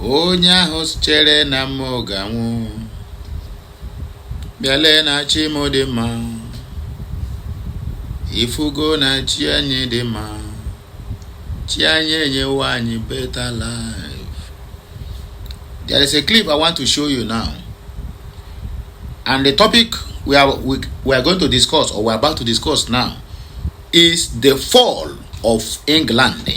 onye ahụ chere na m ga-anwụ bịale na chi m dị mma ifugo na chi anyị dị mma chi anyị enyewa anyị better life. There is a clip I want to show you now, and the topic we are going to discuss, or we are about to discuss now, is the fall of England,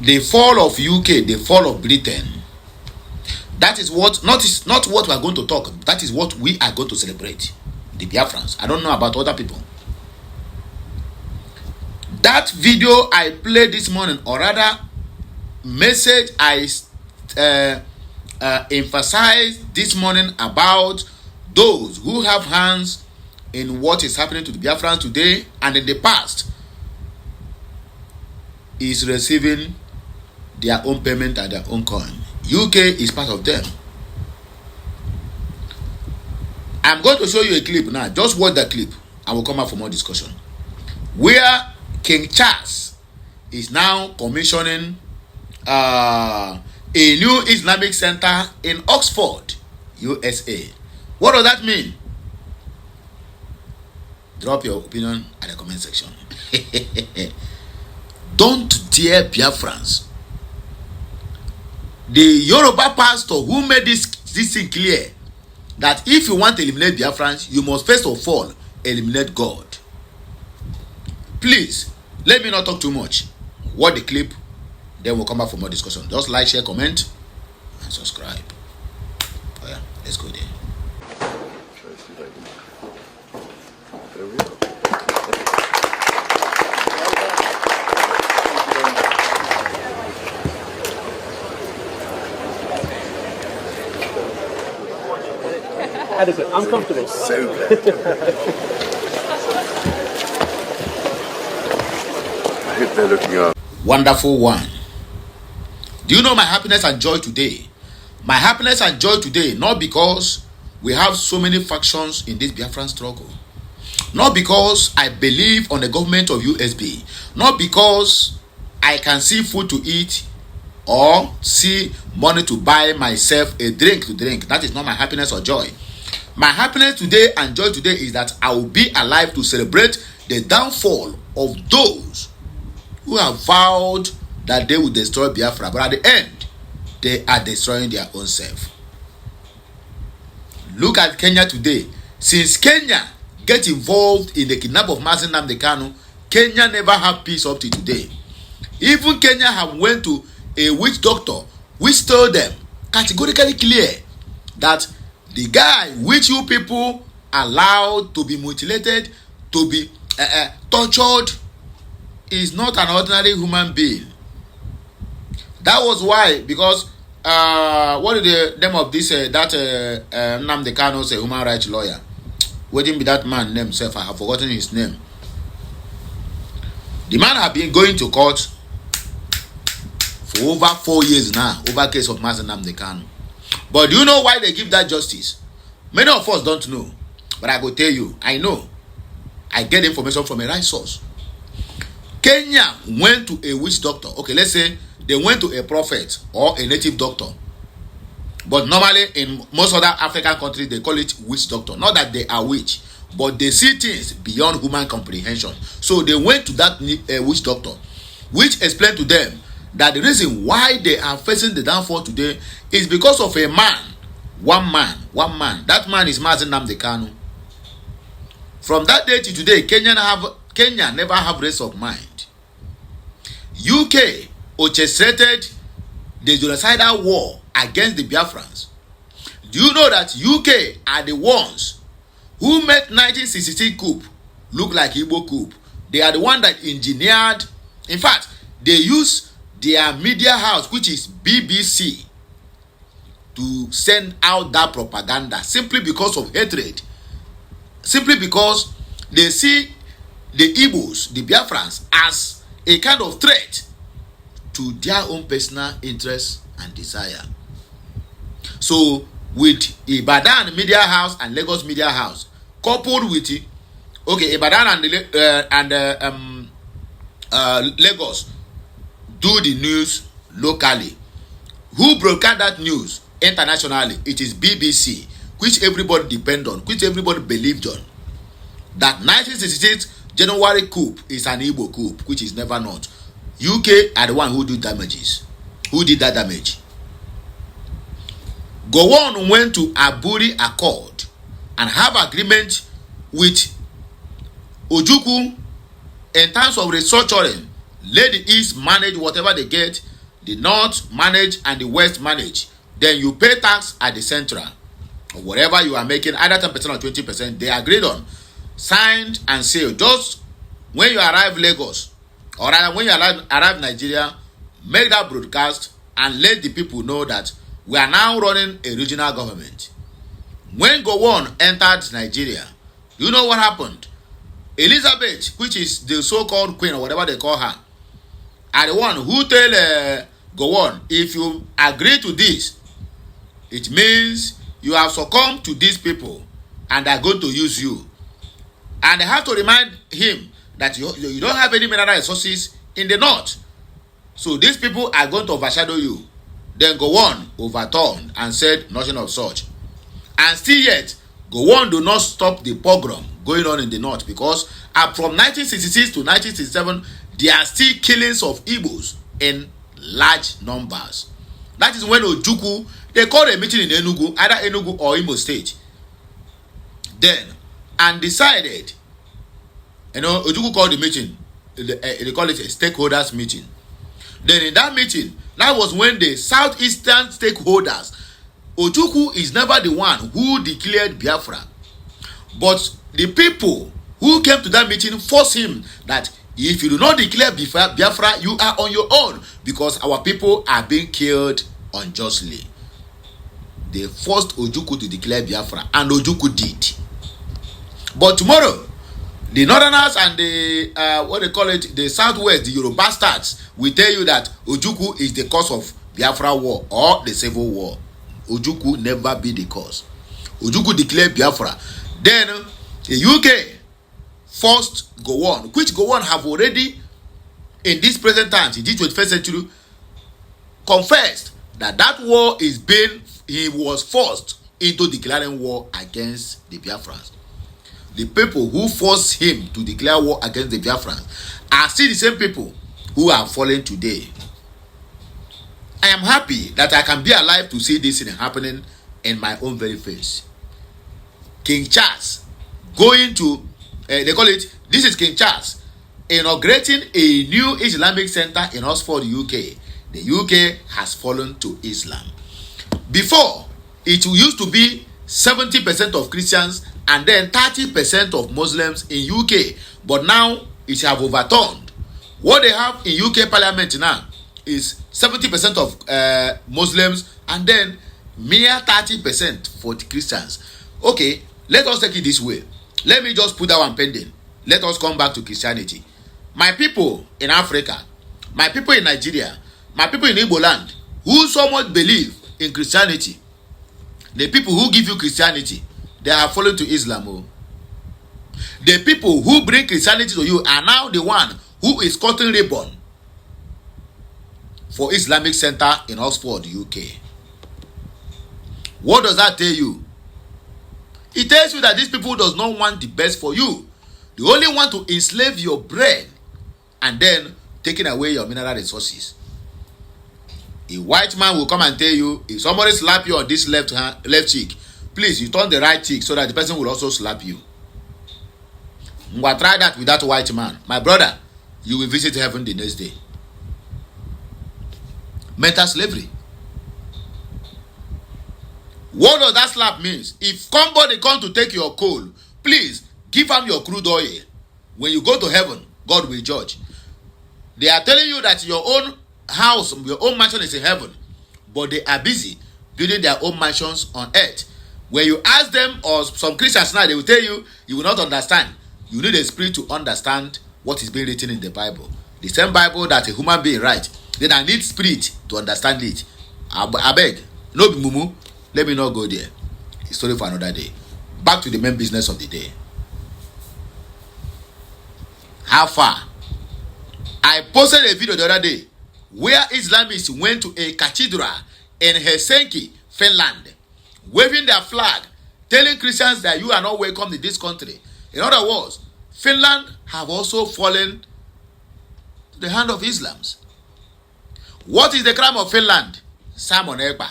the fall of UK, the fall of Britain. That is what, not what we are going to talk. That is what we are going to celebrate. The Biafrans. I don't know about other people. That video I played this morning, or rather, message I emphasized this morning about those who have hands in what is happening to the Biafrans today and in the past is receiving their own payment and their own coin. UK is part of them. I'm going to show you a clip now. Just watch that clip. I will come out for more discussion. Where King Charles is now commissioning a new Islamic center in Oxford, USA. What does that mean? Drop your opinion at the comment section. Don't dare Biafrans. The Yoruba pastor who made this thing clear, that if you want to eliminate Biafrans, you must first of all eliminate God. Please, let me not talk too much. Watch the clip, then we'll come back for more discussion. Just like, share, comment, and subscribe. Oh yeah, let's go there. There we go. Adequate. I'm comfortable. So good. I hope they're looking up. Wonderful one. Do you know my happiness and joy today? My happiness and joy today, not because we have so many factions in this Biafran struggle, not because I believe on the government of USB, not because I can see food to eat or see money to buy myself a drink to drink. That is not my happiness or joy. My happiness today and joy today is that I will be alive to celebrate the downfall of those who have vowed that they will destroy Biafra, but at the end, they are destroying their own self. Look at Kenya today. Since Kenya get involved in the kidnap of Mazen Nnamdi Kanu, Kenya never had peace up to today. Even Kenya have went to a witch doctor which told them categorically clear that the guy which you people allowed to be mutilated, to be tortured, is not an ordinary human being. That was why, because what is the name of this Nnamdi Kanu, a human rights lawyer? Wouldn't be that man name himself? I have forgotten his name. The man have been going to court for over 4 years now over case of Mazen Nnamdi Kanu. But do you know why they give that justice? Many of us don't know, but I go tell you, I know. I get information from a right source. Kenya went to a witch doctor. Okay, let's say they went to a prophet or a native doctor. But normally in most other African countries, they call it witch doctor. Not that they are witch, but they see things beyond human comprehension. So they went to that witch doctor, which explained to them that the reason why they are facing the downfall today is because of a man. One man. That man is Mazen Nnamdi Kanu. From that day to today, Kenya never have rest of mind. UK orchestrated the genocidal war against the Biafrans. Do you know that UK are the ones who made 1966 coup look like Igbo coup? They are the one that engineered. In fact, they use their media house, which is BBC, to send out that propaganda simply because of hatred. Simply because they see the Igbos, the Biafrans, as a kind of threat to their own personal interests and desire. So with Ibadan Media House and Lagos Media House, coupled with Ibadan and Lagos do the news locally, Who broadcast that news internationally? It is BBC, which everybody depend on, which everybody believed on. That 1966 January coup is an Igbo coup, which is never not. UK are the one who do damages. Who did that damage? Gowon went to Aburi Accord and have agreement with Ojukwu in terms of restructuring. Let the East manage whatever they get, the North manage, and the West manage. Then you pay tax at the central. Or whatever you are making, either 10% or 20%, they agreed on, signed and sealed. Just when you arrive Lagos, or rather when you arrive Nigeria, make that broadcast and let the people know that we are now running a regional government. When Gowon entered Nigeria, you know what happened? Elizabeth, which is the so-called queen or whatever they call her, are the one who tell Gowon, if you agree to this, it means you have succumbed to these people and they are going to use you. And they have to remind him that you don't have any mineral resources in the north. So these people are going to overshadow you. Then Gowon overturned and said nothing of such. And still yet, Gowon do not stop the pogrom going on in the north, because from 1966 to 1967, there are still killings of Igbos in large numbers. That is when Ojukwu, they called a meeting in Enugu, either Enugu or Imo State. Then, and decided, Ojukwu called the meeting, they call it a stakeholders meeting. Then in that meeting, that was when the southeastern stakeholders, Ojukwu is never the one who declared Biafra, but the people who came to that meeting forced him that if you do not declare Biafra, you are on your own, because our people are being killed unjustly. They forced Ojukwu to declare Biafra, and Ojukwu did. But tomorrow, the northerners and the the southwest, the Yoruba bastards, will tell you that Ojukwu is the cause of Biafra war or the civil war. Ojukwu never be the cause. Ojukwu declared Biafra. Then the UK forced Gowon, which Gowon have already, in this present times, in this 21st century, confessed that war he was forced into declaring war against the Biafrans. The people who forced him to declare war against the Biafrans are still the same people who are fallen today. I am happy that I can be alive to see this thing happening in my own very face. King Charles going to, they call it, this is King Charles inaugurating a new Islamic center in Oxford, UK. The UK has fallen to Islam. Before, it used to be 70% of Christians and then 30% of Muslims in UK. But now, it have overturned. What they have in UK Parliament now is 70% of Muslims and then mere 30% for the Christians. Okay, let us take it this way. Let me just put that one pending. Let us come back to Christianity. My people in Africa, my people in Nigeria, my people in Igbo land, who so much believe in Christianity, the people who give you Christianity, they have fallen to Islam. Oh. The people who bring Christianity to you are now the one who is cutting ribbon for Islamic Center in Oxford, UK. What does that tell you? It tells you that these people does not want the best for you. They only want to enslave your brain and then taking away your mineral resources. A white man will come and tell you, if somebody slap you on this left cheek, please, you turn the right cheek so that the person will also slap you. Try that with that white man. My brother, you will visit heaven the next day. Mental slavery. What does that slap means? If somebody come to take your coal, please give them your crude oil. When you go to heaven, God will judge. They are telling you that your own house, your own mansion is in heaven, but they are busy building their own mansions on earth. When you ask them, or some Christians now, they will tell you, you will not understand. You need a spirit to understand what is being written in the Bible. The same Bible that a human being write. Then I need spirit to understand it. I beg, no be mumu. Let me not go there. It's story for another day. Back to the main business of the day. How far? I posted a video the other day where Islamists went to a cathedral in Helsinki, Finland, waving their flag, telling Christians that you are not welcome in this country. In other words, Finland have also fallen to the hand of Islams. What is the crime of Finland? Simon Ekpa.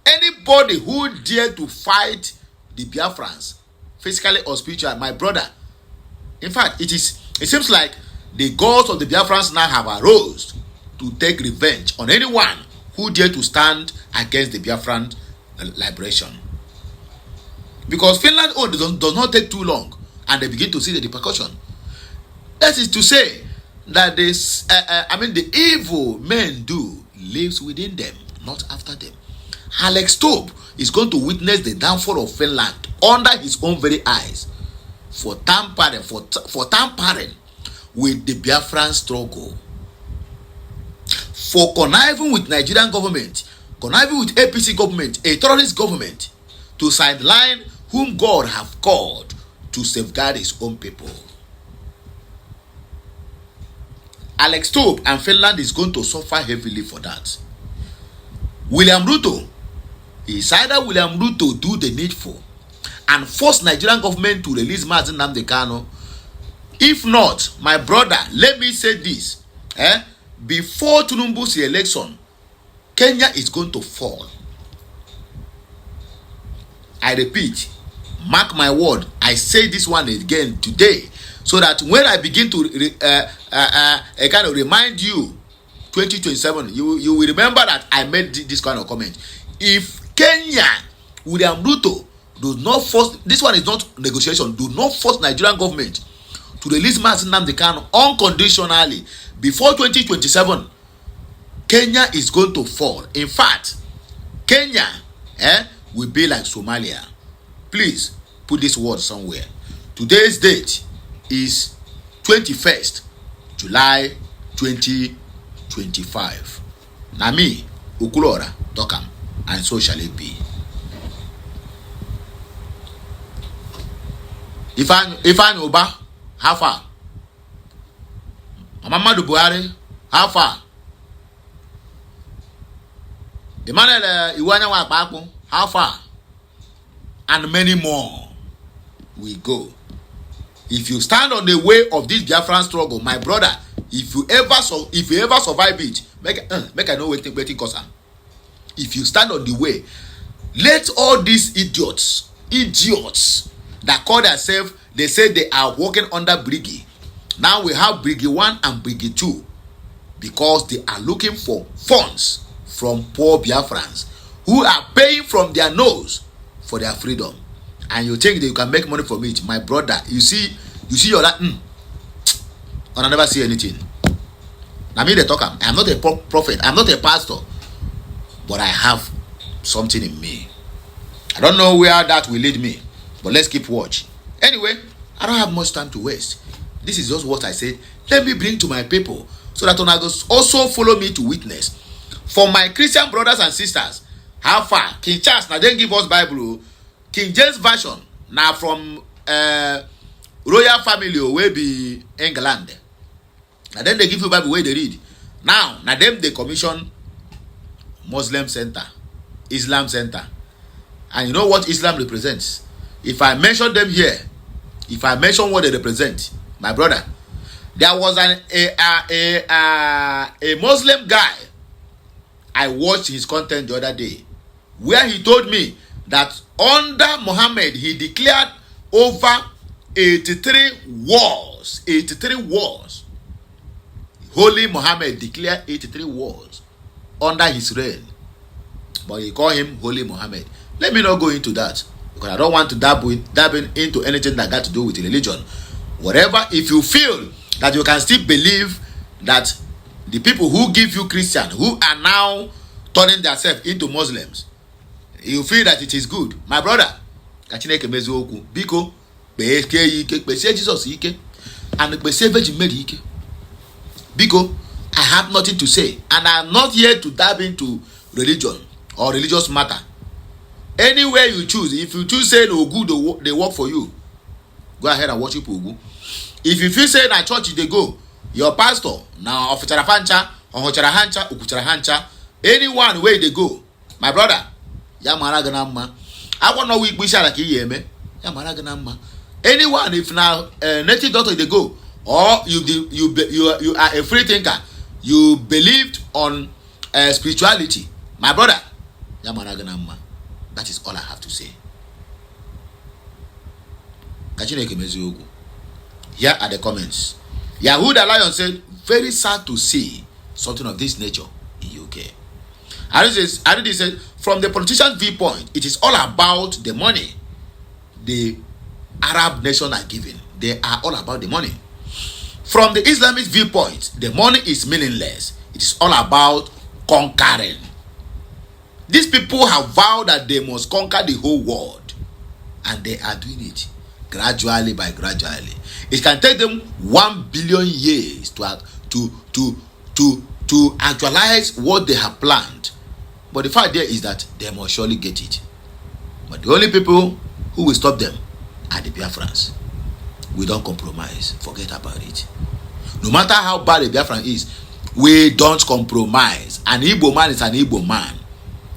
Anybody who dare to fight the Biafrans, physically or spiritually, my brother. In fact, it seems like the gods of the Biafrans now have arose to take revenge on anyone who dare to stand against the Biafran liberation. Because Finland does not take too long, and they begin to see the repercussion. That is to say that the evil men do lives within them, not after them. Alex Tobe is going to witness the downfall of Finland under his own very eyes for tampering with the Biafran struggle, for conniving with Nigerian government, conniving with APC government, a terrorist government, to sideline whom God have called to safeguard his own people. Alex Tobe and Finland is going to suffer heavily for that. William Ruto, it's either William Ruto do the needful and force Nigerian government to release Mazi Nnamdi Kanu. If not, my brother, let me say this. Before Tinubu's election, Kenya is going to fall. I repeat, mark my word, I say this one again today, so that when I begin to kind of remind you 2027, you will remember that I made this kind of comment. If Kenya, William Ruto, does not force, this one is not negotiation, do not force Nigerian government to release Mazi Nnamdi Kanu unconditionally before 2027, Kenya is going to fall. In fact, Kenya will be like Somalia. Please put this word somewhere. Today's date is 21st July 2025. Nami Ukulora Dokam, and so shall it be. Ifan Oba, how far? Muhammadu Buhari, how far? Emmanuel Iwanya Wakpaku, how far? And many more we go. If you stand on the way of this Biafran struggle, my brother, if you ever survive it, make I know waiting cause am. If you stand on the way, let all these idiots that call themselves, they say they are working under Briggy. Now we have Briggy 1 and Briggy 2 because they are looking for funds from poor Biafrans who are paying from their nose for their freedom. And you think that you can make money from it, my brother. You see your that and I never see anything. Now me they talk. I'm not a prophet. I'm not a pastor, but I have something in me. I don't know where that will lead me, but let's keep watch. Anyway, I don't have much time to waste. This is just what I said. Let me bring to my people so that one also follow me to witness. For my Christian brothers and sisters, how far? King Charles now then give us Bible. King James version now from royal family wey be England. And then they give you Bible where they read. Now them they commission Muslim Center, Islam Center. And you know what Islam represents? If I mention them here, if I mention what they represent, my brother, there was a Muslim guy. I watched his content the other day, where he told me that under Muhammad he declared over 83 wars. 83 wars. Holy Muhammad declared 83 wars under his reign. But he call him Holy Muhammad. Let me not go into that, because I don't want to dabble into anything that got to do with religion. Whatever, if you feel that you can still believe that the people who give you Christian, who are now turning themselves into Muslims, you feel that it is good, my brother, biko Jesus and Virgin Mary. Biko, I have nothing to say, and I am not here to dive into religion or religious matter. Anywhere you choose, if you choose say Ogu they work for you, go ahead and worship Ogu. If you feel say na church they go, your pastor now of Charafancha or Charahancha, Ukucharahancha, anyone where they go, my brother, ya mara gị na mma. Agwa no week isi ala ka ihe eme, ya mara gị na mma. Anyone, if now native doctor they go, or you are a free thinker, you believed on spirituality, my brother, ya mara gị na mma. That is all I have to say. Here are the comments. Yahuda Lion said, very sad to see something of this nature in UK. Aridi said, from the politician's viewpoint, it is all about the money the Arab nations are giving. They are all about the money. From the Islamic viewpoint, the money is meaningless. It is all about conquering. These people have vowed that they must conquer the whole world, and they are doing it gradually by gradually. It can take them 1 billion years to actualize what they have planned. But the fact there is that they must surely get it. But the only people who will stop them are the Biafrans. We don't compromise. Forget about it. No matter how bad a Biafran is, we don't compromise. An Igbo man is an Igbo man.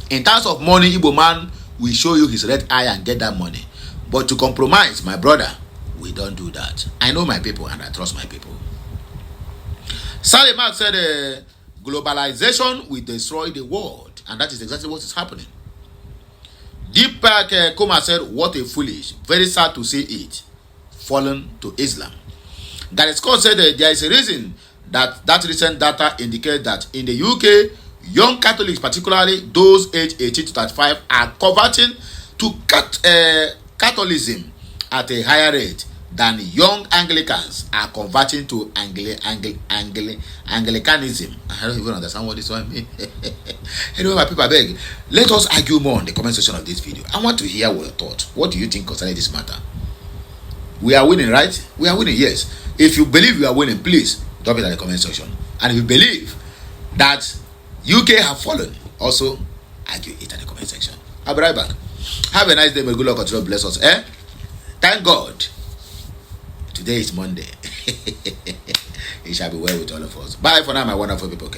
In terms of money, Igbo man will show you his red eye and get that money. But to compromise, my brother, we don't do that. I know my people and I trust my people. Sally Mark said, globalization will destroy the world. And that is exactly what is happening. Deep Park Kuma said, what a foolish. Very sad to see it. Fallen to Islam. Gary Scott said there is a reason that recent data indicate that in the UK, young Catholics, particularly those aged 18 to 35, are converting to Catholicism at a higher rate than young Anglicans are converting to Anglicanism. I don't even understand what this one means. Anyway, my people, I beg, let us argue more in the comment section of this video. I want to hear your thoughts. What do you think concerning this matter? We are winning, right? We are winning, yes. If you believe you are winning, please drop it in the comment section. And if you believe that UK have fallen, also argue it in the comment section. I'll be right back. Have a nice day. May good luck continue to bless us. Thank God. Today is Monday. It shall be well with all of us. Bye for now, my wonderful people.